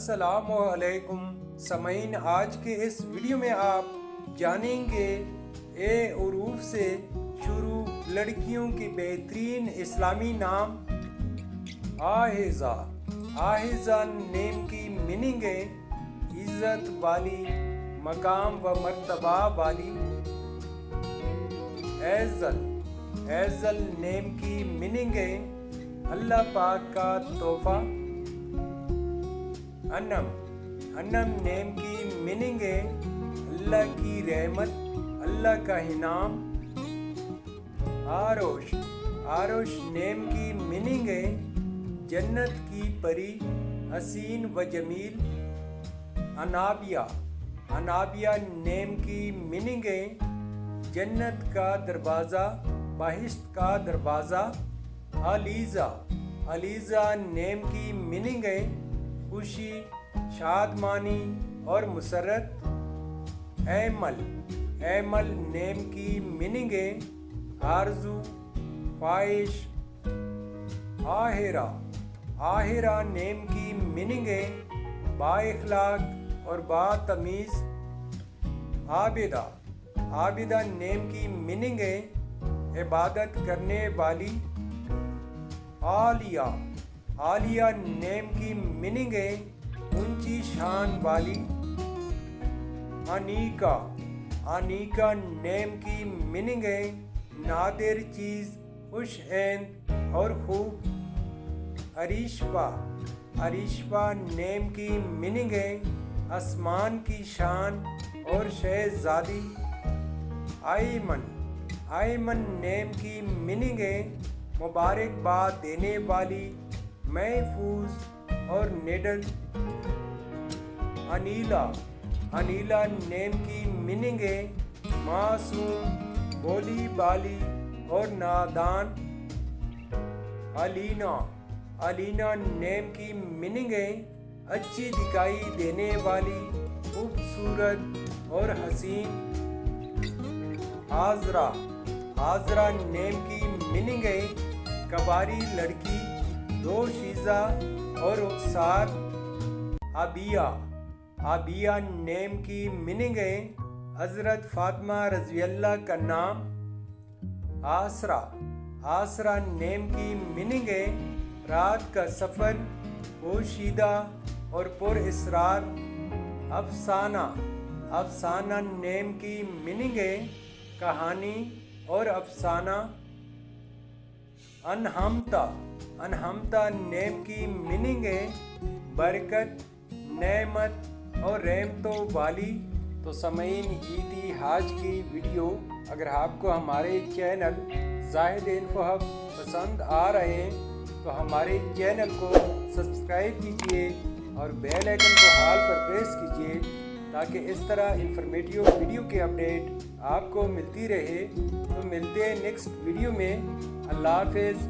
السلام علیکم سامعین، آج کے اس ویڈیو میں آپ جانیں گے اے حروف سے شروع لڑکیوں کی بہترین اسلامی نام آہیزہ۔ آہیزہ نیم کی میننگ ہے عزت والی، مقام و مرتبہ والی۔ ایزل، ایزل نیم کی میننگ ہے اللہ پاک کا تحفہ۔ انم، انم نیم کی میننگ ہے اللہ کی رحمت، اللہ کا انعام۔ آروش، آروش نیم کی میننگ ہے جنت کی پری، حسین و جمیل۔ انابیہ، انابیہ نیم کی میننگ ہے جنت کا دروازہ، بہشت کا دروازہ۔ علیزہ، علیزہ نیم کی میننگ ہے خوشی، شادمانی اور مسرت۔ ایمل، ایمل نیم کی میننگ ہے آرزو، خواہش۔ آہرہ، آہرہ نیم کی میننگ ہے با اخلاق اور با تمیز۔ عابدہ، عابدہ نیم کی میننگ ہے عبادت کرنے والی۔ عالیہ، عالیہ نیم کی میننگ ہے اونچی شان والی۔ انیکا، انیکا نیم کی میننگ ہے نادر چیز، خوش عین اور خوب۔ عریشپا، عریشپا نیم کی میننگ ہے آسمان کی شان اور شہزادی۔ ایمن، ایمن نیم کی میننگ ہے مبارکباد دینے والی، محفوظ اور نڈر۔ انیلا، انیلا نیم کی میننگ ہے معصوم، بولی بالی اور نادان۔ علینا، علینا نیم کی میننگ ہے اچھی دکھائی دینے والی، خوبصورت اور حسین۔ عذرا، عذرا نیم کی میننگ ہے کباری لڑکی، دوشیزہ اور رخسار۔ عبیہ، عبیہ نیم کی میننگ ہے حضرت فاطمہ رضی اللہ کا نام۔ آسرا، آسرا نیم کی میننگ ہے رات کا سفر، پوشیدہ اور پر اسرار۔ افسانہ، افسانہ نیم کی میننگ ہے کہانی اور افسانہ۔ انہمتا، انہمتا نیم کی میننگ ہے برکت، نعمت اور رحمتوں والی۔ تو سامعین، یہ تھی آج کی ویڈیو۔ اگر آپ کو ہمارے چینل زاہد انفو ہب پسند آ رہے ہیں تو ہمارے چینل کو سبسکرائب کیجیے اور بیل آئیکن کو آل پر پریس کیجیے تاکہ اس طرح انفارمیٹیو ویڈیو کے اپڈیٹ آپ کو ملتی رہے۔ تو ملتے ہیں نیکسٹ ویڈیو میں۔ اللہ حافظ۔